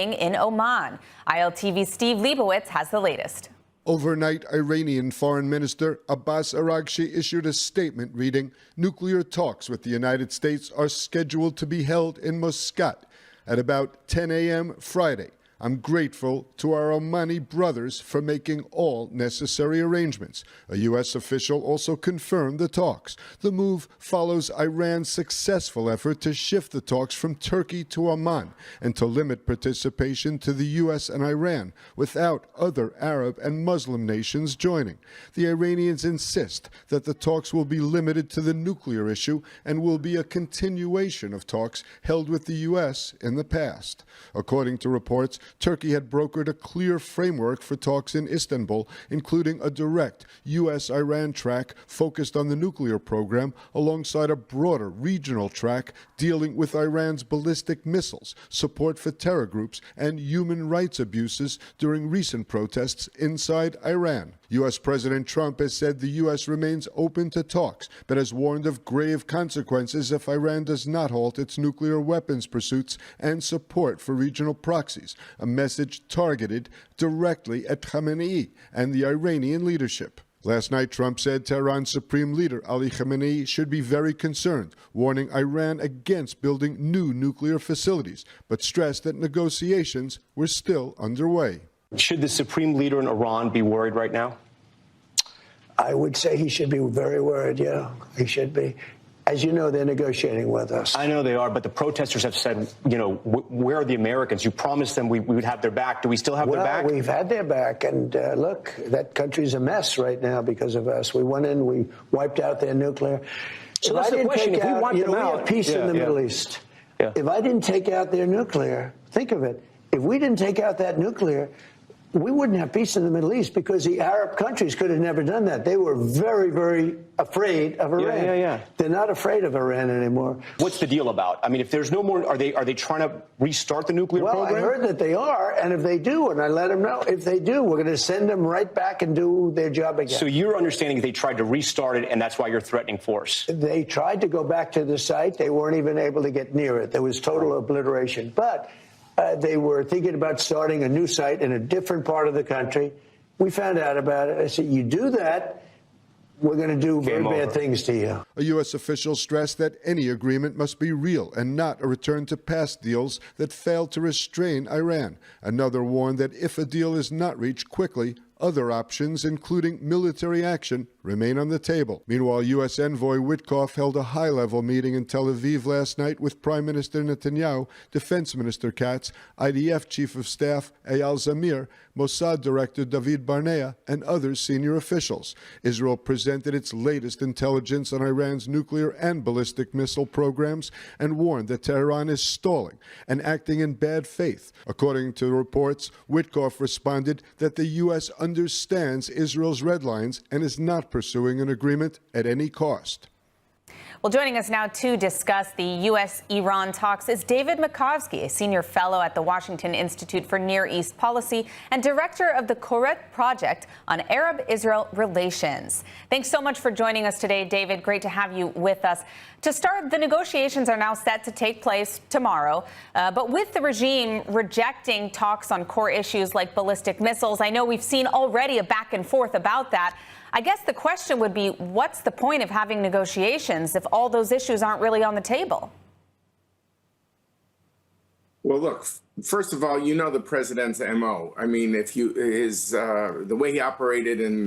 meeting in Oman. ILTV's Steve Leibowitz has the latest. Overnight, Iranian Foreign Minister Abbas Araghchi issued a statement reading, "Nuclear talks with the United States are scheduled to be held in Muscat at about 10 a.m. Friday. I'm grateful to our Omani brothers for making all necessary arrangements." A U.S. official also confirmed the talks. The move follows Iran's successful effort to shift the talks from Turkey to Oman and to limit participation to the U.S. and Iran without other Arab and Muslim nations joining. The Iranians insist that the talks will be limited to the nuclear issue and will be a continuation of talks held with the U.S. in the past. According to reports, Turkey had brokered a clear framework for talks in Istanbul, including a direct U.S.-Iran track focused on the nuclear program, alongside a broader regional track dealing with Iran's ballistic missiles, support for terror groups, and human rights abuses during recent protests inside Iran. U.S. President Trump has said the U.S. remains open to talks, but has warned of grave consequences if Iran does not halt its nuclear weapons pursuits and support for regional proxies, a message targeted directly at Khamenei and the Iranian leadership. Last night, Trump said Tehran's Supreme Leader Ali Khamenei should be very concerned, warning Iran against building new nuclear facilities, but stressed that negotiations were still underway. Should the Supreme Leader in Iran be worried right now? I would say he should be very worried, yeah. He should be. As you know, they're negotiating with us. I know they are, but the protesters have said, you know, where are the Americans? You promised them we would have their back. Do we still have their back? Well, we've had their back, and look, that country's a mess right now because of us. We went in, we wiped out their nuclear. So that's the question. If we wipe them out, we have peace in the Middle East. Yeah. If I didn't take out their nuclear, think of it. If we didn't take out that nuclear, we wouldn't have peace in the Middle East, because the Arab countries could have never done that. They were very, very afraid of Iran. They're not afraid of Iran anymore. What's the deal about? I mean, if there's no more, are they trying to restart the nuclear program? Well, I heard that they are, and if they do, and I let them know, if they do, we're going to send them right back and do their job again. So your understanding is they tried to restart it, and that's why you're threatening force? They tried to go back to the site. They weren't even able to get near it. There was total obliteration. But they were thinking about starting a new site in a different part of the country. We found out about it. I said, you do that, we're going to do very bad things to you. A U.S. official stressed that any agreement must be real and not a return to past deals that failed to restrain Iran. Another warned that if a deal is not reached quickly, other options, including military action, remain on the table. Meanwhile, U.S. envoy Witkoff held a high-level meeting in Tel Aviv last night with Prime Minister Netanyahu, Defense Minister Katz, IDF Chief of Staff Eyal Zamir, Mossad Director David Barnea, and other senior officials. Israel presented its latest intelligence on Iran's nuclear and ballistic missile programs and warned that Tehran is stalling and acting in bad faith. According to reports, Witkoff responded that the U.S. understands Israel's red lines and is not pursuing an agreement at any cost. Well, joining us now to discuss the U.S.-Iran talks is David Makovsky, a senior fellow at the Washington Institute for Near East Policy and director of the Koret Project on Arab-Israel relations. Thanks so much for joining us today, David. Great to have you with us. To start, the negotiations are now set to take place tomorrow. But with the regime rejecting talks on core issues like ballistic missiles, I know we've seen already a back and forth about that. I guess the question would be, what's the point of having negotiations if all those issues aren't really on the table? Well, look, first of all, you know the president's MO. I mean, if you the way he operated in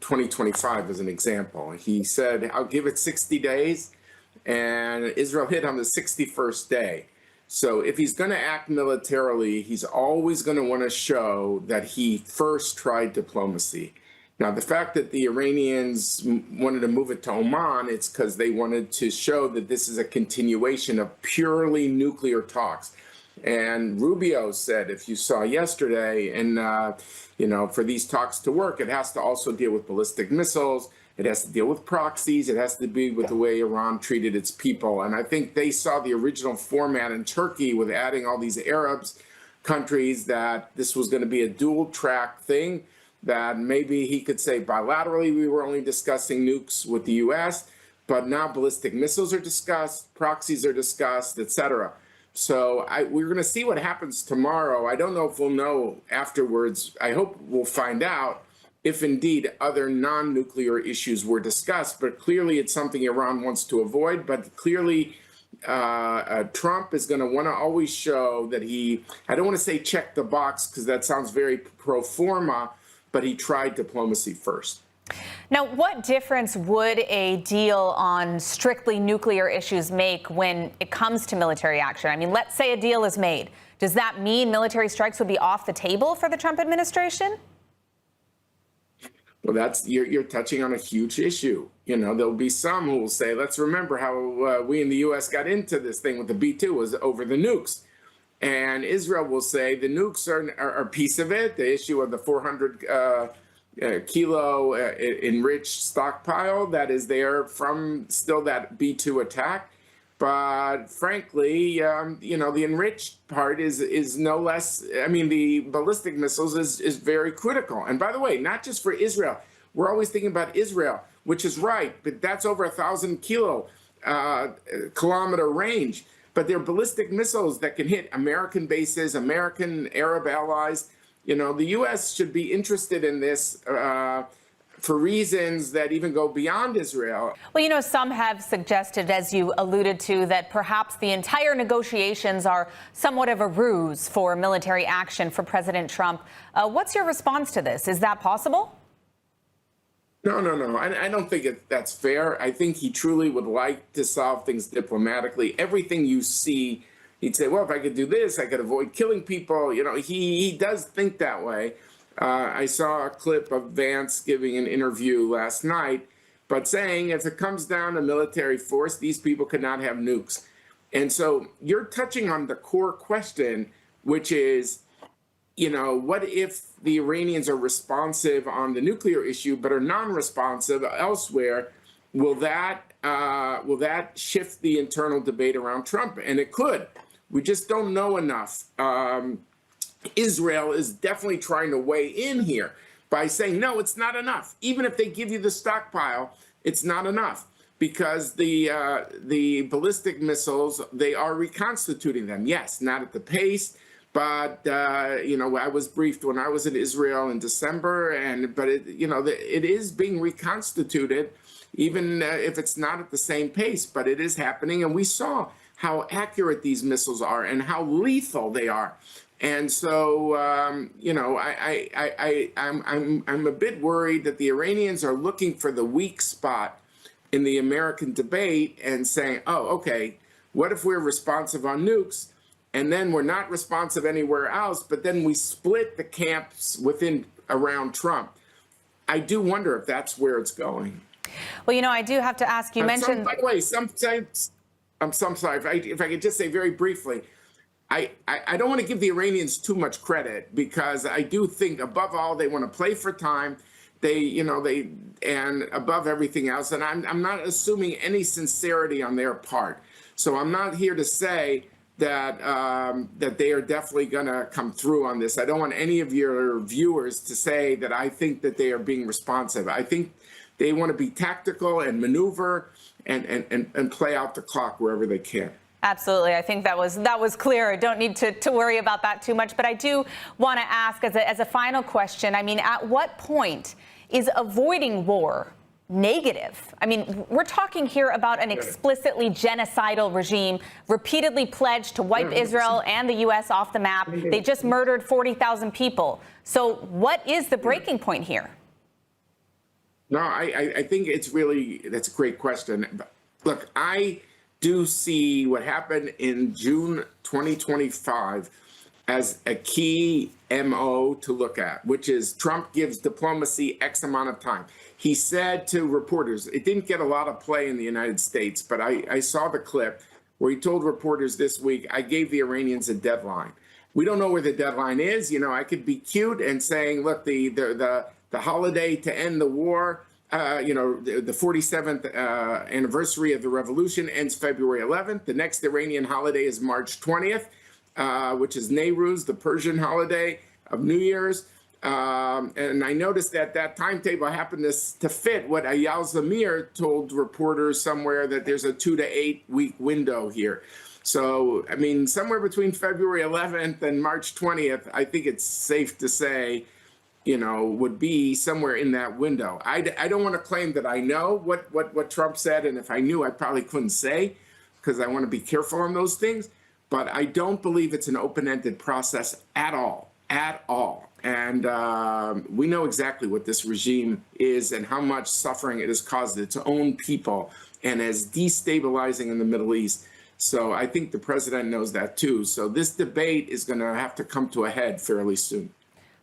2025 as an example, he said, I'll give it 60 days, and Israel hit on the 61st day. So if he's going to act militarily, he's always going to want to show that he first tried diplomacy. Now, the fact that the Iranians wanted to move it to Oman, it's because they wanted to show that this is a continuation of purely nuclear talks. And Rubio said, if you saw yesterday, and, you know, for these talks to work, it has to also deal with ballistic missiles. It has to deal with proxies. It has to be with the way Iran treated its people. And I think they saw the original format in Turkey with adding all these Arabs countries, that this was going to be a dual track thing, that maybe he could say bilaterally we were only discussing nukes with the U.S., but now ballistic missiles are discussed, proxies are discussed, etc. So we're going to see what happens tomorrow. I don't know if we'll know afterwards. I hope we'll find out if indeed other non-nuclear issues were discussed. But clearly it's something Iran wants to avoid. But clearly Trump is going to want to always show that I don't want to say check the box because that sounds very pro forma, but he tried diplomacy first. Now, what difference would a deal on strictly nuclear issues make when it comes to military action? I mean, let's say a deal is made. Does that mean military strikes would be off the table for the Trump administration? Well, you're touching on a huge issue. You know, there'll be some who will say, let's remember how we in the U.S. got into this thing with the B-2 was over the nukes. And Israel will say the nukes are a piece of it, the issue of the 400 kilo enriched stockpile that is there from still that B-2 attack. But frankly, the enriched part is no less. I mean, the ballistic missiles is very critical. And by the way, not just for Israel. We're always thinking about Israel, which is right, but that's over 1,000 kilometer range. But they're ballistic missiles that can hit American bases, American Arab allies. You know, the U.S. should be interested in this for reasons that even go beyond Israel. Well, you know, some have suggested, as you alluded to, that perhaps the entire negotiations are somewhat of a ruse for military action for President Trump. What's your response to this? Is that possible? No. I don't think that's fair. I think he truly would like to solve things diplomatically. Everything you see, he'd say, well, if I could do this, I could avoid killing people. You know, he does think that way. I saw a clip of Vance giving an interview last night, but saying if it comes down to military force, these people could not have nukes. And so you're touching on the core question, which is, you know, what if the Iranians are responsive on the nuclear issue, but are non-responsive elsewhere? Will that shift the internal debate around Trump? And it could. We just don't know enough. Israel is definitely trying to weigh in here by saying, no, it's not enough. Even if they give you the stockpile, it's not enough because the ballistic missiles, they are reconstituting them. Yes, not at the pace, but, I was briefed when I was in Israel in December, but it is being reconstituted, even if it's not at the same pace, but it is happening. And we saw how accurate these missiles are and how lethal they are. And so, I'm a bit worried that the Iranians are looking for the weak spot in the American debate and saying, oh, okay, what if we're responsive on nukes and then we're not responsive anywhere else, but then we split the camps around Trump? I do wonder if that's where it's going. Well, you know, I do have to ask, you mentioned... By the way, sometimes, I'm sorry, if I could just say very briefly, I don't want to give the Iranians too much credit because I do think above all they want to play for time. And above everything else, and I'm not assuming any sincerity on their part. So I'm not here to say that they are definitely going to come through on this. I don't want any of your viewers to say that I think that they are being responsive. I think they want to be tactical and maneuver and play out the clock wherever they can. Absolutely. I think that was clear. I don't need to worry about that too much. But I do want to ask as a final question, I mean, at what point is avoiding war negative? I mean, we're talking here about an explicitly genocidal regime, repeatedly pledged to wipe Israel and the U.S. off the map. They just murdered 40,000 people. So what is the breaking point here? No, I think that's a great question. Look, I do see what happened in June 2025 as a key MO to look at, which is Trump gives diplomacy X amount of time. He said to reporters, it didn't get a lot of play in the United States, but I saw the clip where he told reporters this week, I gave the Iranians a deadline. We don't know where the deadline is. You know, I could be cute and saying, look, the holiday to end the war, the 47th anniversary of the revolution ends February 11th. The next Iranian holiday is March 20th, which is Nowruz, the Persian holiday of New Year's. And I noticed that timetable happened to fit what Eyal Zamir told reporters somewhere, that there's a 2 to 8 week window here. So, I mean, somewhere between February 11th and March 20th, I think it's safe to say, would be somewhere in that window. I don't want to claim that I know what Trump said, and if I knew, I probably couldn't say, because I want to be careful on those things. But I don't believe it's an open-ended process at all. And we know exactly what this regime is and how much suffering it has caused its own people and is destabilizing in the Middle East. So I think the president knows that too. So this debate is going to have to come to a head fairly soon.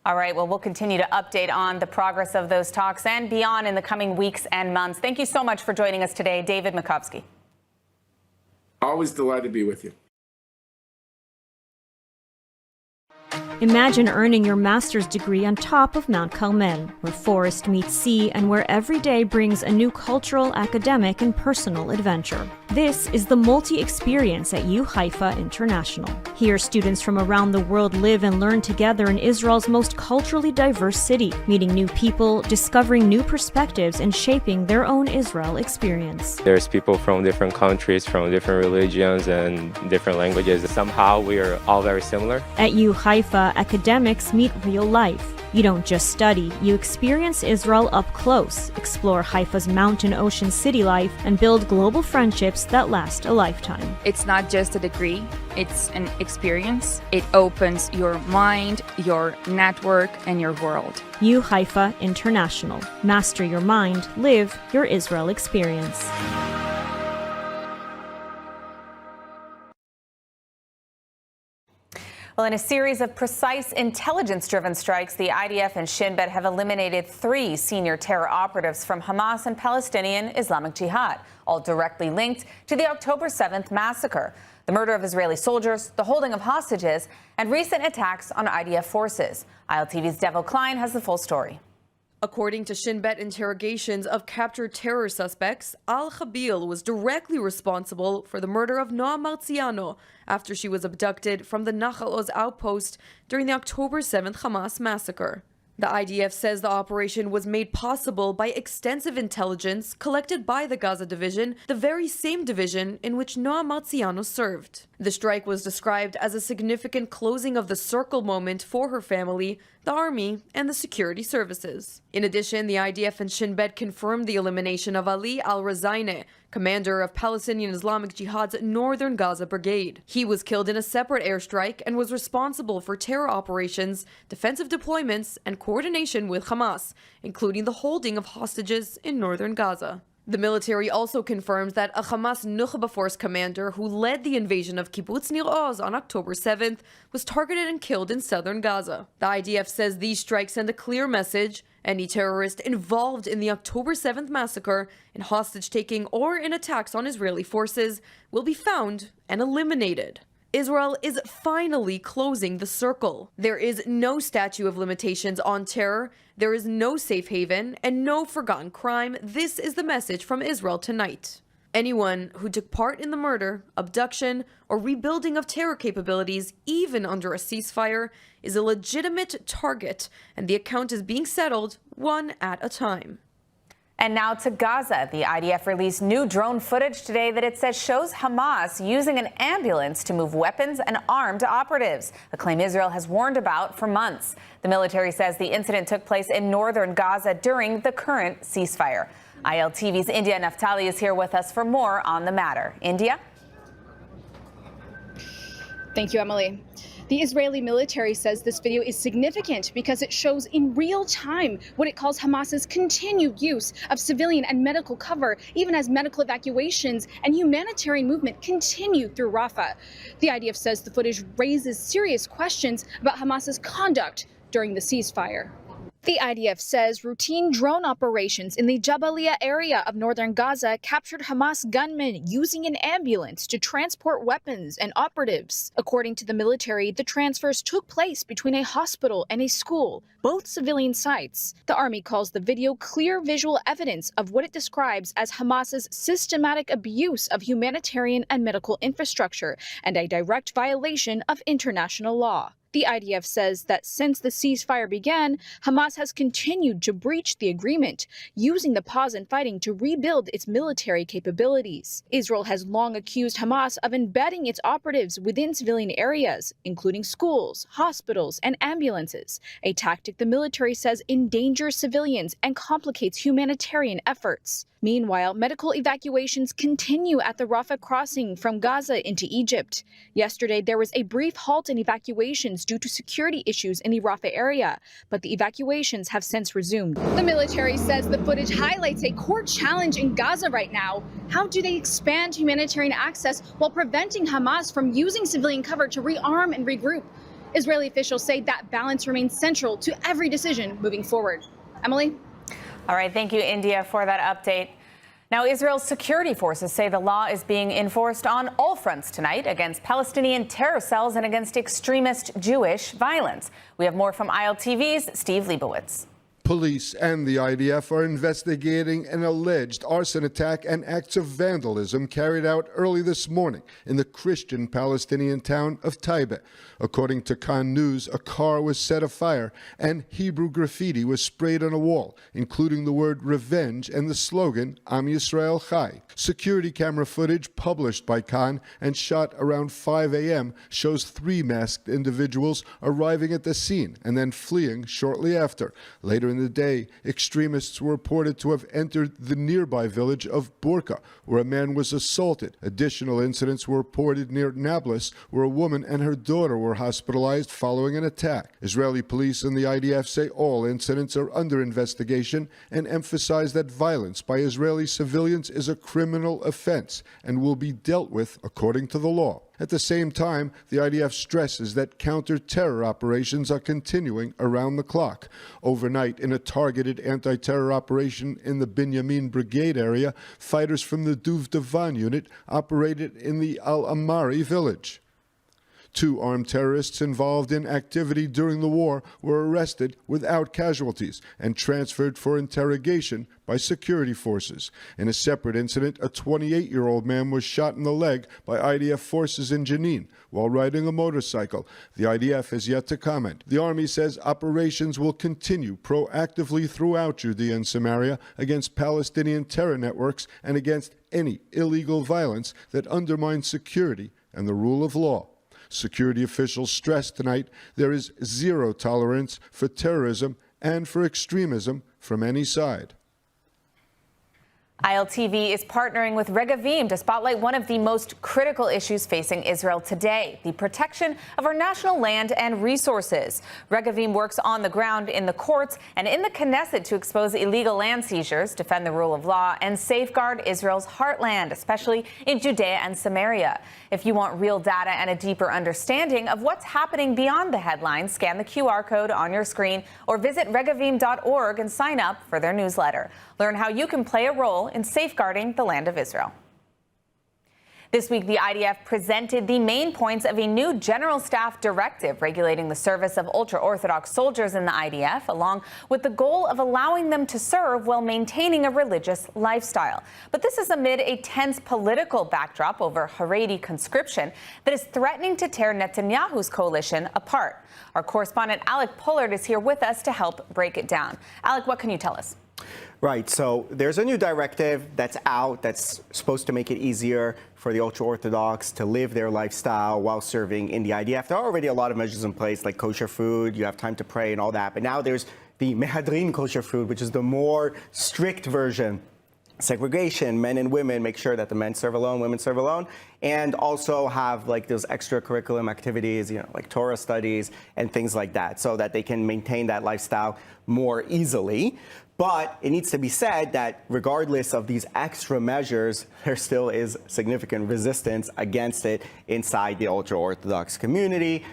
All right. Well, we'll continue to update on the progress of those talks and beyond in the coming weeks and months. Thank you so much for joining us today, David Makovsky. Always delighted to be with you. Imagine earning your master's degree on top of Mount Carmel, where forest meets sea and where every day brings a new cultural, academic, and personal adventure. This is the multi-experience at U Haifa International. Here, students from around the world live and learn together in Israel's most culturally diverse city, meeting new people, discovering new perspectives, and shaping their own Israel experience. There's people from different countries, from different religions and different languages. Somehow we are all very similar. At U Haifa, academics meet real life. You don't just study, you experience Israel up close, explore Haifa's mountain ocean city life, and build global friendships that last a lifetime. It's not just a degree, it's an experience. It opens your mind, your network, and your world. U Haifa International. Master your mind, live your Israel experience. Well, in a series of precise intelligence-driven strikes, the IDF and Shin Bet have eliminated 3 senior terror operatives from Hamas and Palestinian Islamic Jihad, all directly linked to the October 7th massacre, the murder of Israeli soldiers, the holding of hostages, and recent attacks on IDF forces. ILTV's Devil Klein has the full story. According to Shin Bet interrogations of captured terror suspects, Al-Khabil was directly responsible for the murder of Noa Marziano after she was abducted from the Nahal Oz outpost during the October 7th Hamas massacre. The IDF says the operation was made possible by extensive intelligence collected by the Gaza Division, the very same division in which Noa Marziano served. The strike was described as a significant closing of the circle moment for her family, the army, and the security services. In addition, the IDF and Shin Bet confirmed the elimination of Ali al-Razaine, commander of Palestinian Islamic Jihad's Northern Gaza Brigade. He was killed in a separate airstrike and was responsible for terror operations, defensive deployments, and coordination with Hamas, including the holding of hostages in northern Gaza. The military also confirms that a Hamas Nukhba force commander who led the invasion of Kibbutz Nir Oz on October 7th was targeted and killed in southern Gaza. The IDF says these strikes send a clear message: any terrorist involved in the October 7th massacre, in hostage-taking, or in attacks on Israeli forces will be found and eliminated. Israel is finally closing the circle. There is no statute of limitations on terror, there is no safe haven, and no forgotten crime. This is the message from Israel tonight. Anyone who took part in the murder, abduction, or rebuilding of terror capabilities, even under a ceasefire, is a legitimate target, and the account is being settled one at a time. And now to Gaza. The IDF released new drone footage today that it says shows Hamas using an ambulance to move weapons and armed operatives, a claim Israel has warned about for months. The military says the incident took place in northern Gaza during the current ceasefire. ILTV's India Naftali is here with us for more on the matter. India? Thank you, Emily. The Israeli military says this video is significant because it shows in real time what it calls Hamas's continued use of civilian and medical cover, even as medical evacuations and humanitarian movement continue through Rafah. The IDF says the footage raises serious questions about Hamas's conduct during the ceasefire. The IDF says routine drone operations in the Jabalia area of northern Gaza captured Hamas gunmen using an ambulance to transport weapons and operatives. According to the military, the transfers took place between a hospital and a school, both civilian sites. The army calls the video clear visual evidence of what it describes as Hamas's systematic abuse of humanitarian and medical infrastructure and a direct violation of international law. The IDF says that since the ceasefire began, Hamas has continued to breach the agreement, using the pause in fighting to rebuild its military capabilities. Israel has long accused Hamas of embedding its operatives within civilian areas, including schools, hospitals, and ambulances, a tactic the military says endangers civilians and complicates humanitarian efforts. Meanwhile, medical evacuations continue at the Rafah crossing from Gaza into Egypt. Yesterday, there was a brief halt in evacuations due to security issues in the Rafah area, but the evacuations have since resumed. The military says the footage highlights a core challenge in Gaza right now. How do they expand humanitarian access while preventing Hamas from using civilian cover to rearm and regroup? Israeli officials say that balance remains central to every decision moving forward. Emily? All right, thank you, India, for that update. Now, Israel's security forces say the law is being enforced on all fronts tonight against Palestinian terror cells and against extremist Jewish violence. We have more from ILTV's Steve Leibowitz. Police and the IDF are investigating an alleged arson attack and acts of vandalism carried out early this morning in the Christian Palestinian town of Taiba. According to Khan News, a car was set afire and Hebrew graffiti was sprayed on a wall, including the word revenge and the slogan Am Yisrael Chai. Security camera footage published by Khan and shot around 5 a.m. shows 3 masked individuals arriving at the scene and then fleeing shortly after. Later in the day, extremists were reported to have entered the nearby village of Burqa, where a man was assaulted. Additional incidents were reported near Nablus, where a woman and her daughter were hospitalized following an attack. Israeli police and the IDF say all incidents are under investigation and emphasize that violence by Israeli civilians is a criminal offense and will be dealt with according to the law. At the same time, the IDF stresses that counter-terror operations are continuing around the clock. Overnight, in a targeted anti-terror operation in the Binyamin Brigade area, fighters from the Duv Davan unit operated in the Al-Amari village. 2 armed terrorists involved in activity during the war were arrested without casualties and transferred for interrogation by security forces. In a separate incident, a 28-year-old man was shot in the leg by IDF forces in Jenin while riding a motorcycle. The IDF has yet to comment. The Army says operations will continue proactively throughout Judea and Samaria against Palestinian terror networks and against any illegal violence that undermines security and the rule of law. Security officials stressed tonight there is zero tolerance for terrorism and for extremism from any side. ILTV is partnering with Regavim to spotlight one of the most critical issues facing Israel today, the protection of our national land and resources. Regavim works on the ground in the courts and in the Knesset to expose illegal land seizures, defend the rule of law, and safeguard Israel's heartland, especially in Judea and Samaria. If you want real data and a deeper understanding of what's happening beyond the headlines, scan the QR code on your screen or visit regavim.org and sign up for their newsletter. Learn how you can play a role in safeguarding the land of Israel. This week, the IDF presented the main points of a new General Staff directive regulating the service of ultra-Orthodox soldiers in the IDF, along with the goal of allowing them to serve while maintaining a religious lifestyle. But this is amid a tense political backdrop over Haredi conscription that is threatening to tear Netanyahu's coalition apart. Our correspondent Alec Pollard is here with us to help break it down. Alec, what can you tell us? Right. So there's a new directive that's out that's supposed to make it easier for the ultra-Orthodox to live their lifestyle while serving in the IDF. There are already a lot of measures in place, like kosher food, you have time to pray and all that. But now there's the Mehadrin kosher food, which is the more strict version. Segregation, men and women, make sure that the men serve alone, women serve alone, and also have like those extracurriculum activities, like Torah studies and things like that, so that they can maintain that lifestyle more easily. But it needs to be said that regardless of these extra measures, there still is significant resistance against it inside the ultra-Orthodox community.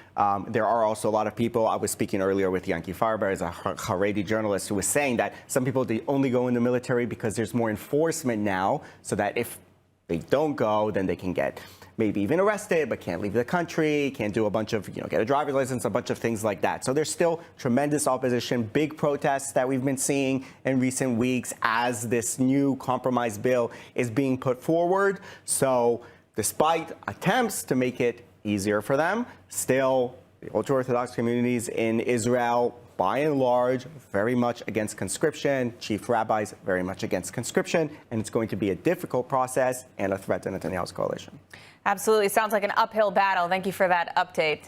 There are also a lot of people, I was speaking earlier with Yanki Farber, as a Haredi journalist, who was saying that some people, they only go in the military because there's more enforcement now, so that if they don't go, then they can get maybe even arrested, but can't leave the country, can't do a bunch of, get a driver's license, a bunch of things like that. So there's still tremendous opposition, big protests that we've been seeing in recent weeks as this new compromise bill is being put forward. So despite attempts to make it easier for them, still The ultra-Orthodox communities in Israel, by and large, very much against conscription. Chief rabbis very much against conscription. And it's going to be a difficult process and a threat to Netanyahu's coalition. Absolutely. Sounds like an uphill battle. Thank you for that update.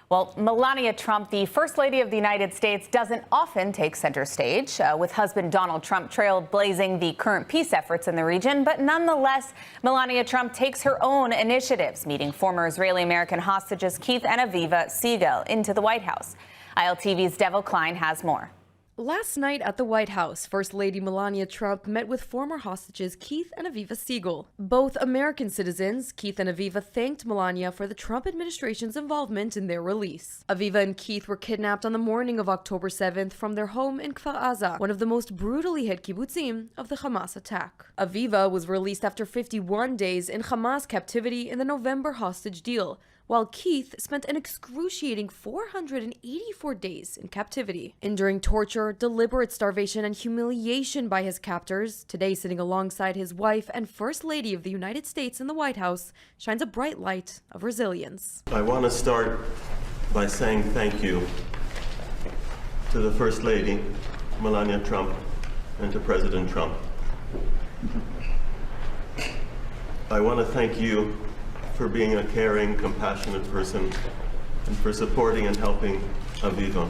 Well, Melania Trump, the First Lady of the United States, doesn't often take center stage, with husband Donald Trump trailblazing the current peace efforts in the region. But nonetheless, Melania Trump takes her own initiatives, meeting former Israeli-American hostages Keith and Aviva Siegel into the White House. ILTV's Devil Klein has more. Last night at the White House, First Lady Melania Trump met with former hostages Keith and Aviva Siegel. Both American citizens, Keith and Aviva thanked Melania for the Trump administration's involvement in their release. Aviva and Keith were kidnapped on the morning of October 7th from their home in Kfar Aza, one of the most brutally hit kibbutzim of the Hamas attack. Aviva was released after 51 days in Hamas captivity in the November hostage deal, while Keith spent an excruciating 484 days in captivity, enduring torture, deliberate starvation, and humiliation by his captors. Today, sitting alongside his wife and First Lady of the United States in the White House, shines a bright light of resilience. I want to start by saying thank you to the First Lady, Melania Trump, and to President Trump. I want to thank you for being a caring, compassionate person and for supporting and helping Aviva.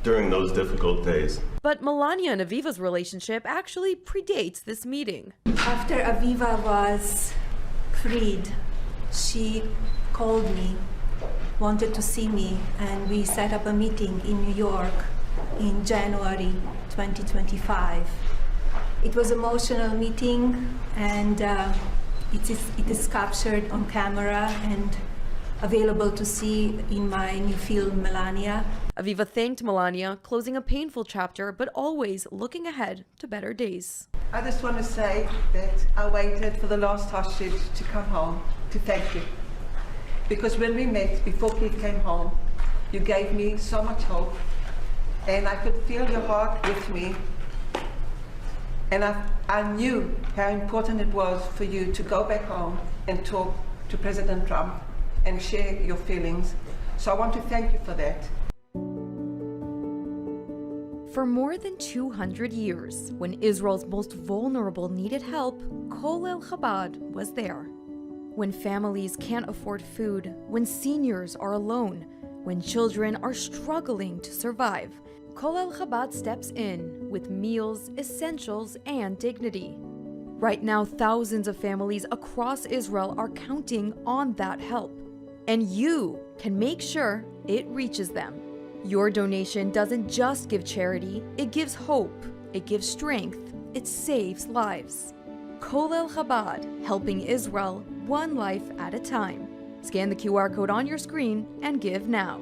During those difficult days. But Melania and Aviva's relationship actually predates this meeting. After Aviva was freed, she called me, wanted to see me, and we set up a meeting in New York in January 2025. It was an emotional meeting, and it is captured on camera and available to see in my new film, Melania. Aviva thanked Melania, closing a painful chapter, but always looking ahead to better days. I just want to say that I waited for the last hostage to come home to thank you. Because when we met, before Keith came home, you gave me so much hope, and I could feel your heart with me. And I knew how important it was for you to go back home and talk to President Trump and share your feelings. So I want to thank you for that. For more than 200 years, when Israel's most vulnerable needed help, Kollel Chabad was there. When families can't afford food, when seniors are alone, when children are struggling to survive, Kollel Chabad steps in with meals, essentials, and dignity. Right now, thousands of families across Israel are counting on that help. And you can make sure it reaches them. Your donation doesn't just give charity, it gives hope, it gives strength, it saves lives. Kollel Chabad, helping Israel one life at a time. Scan the QR code on your screen and give now.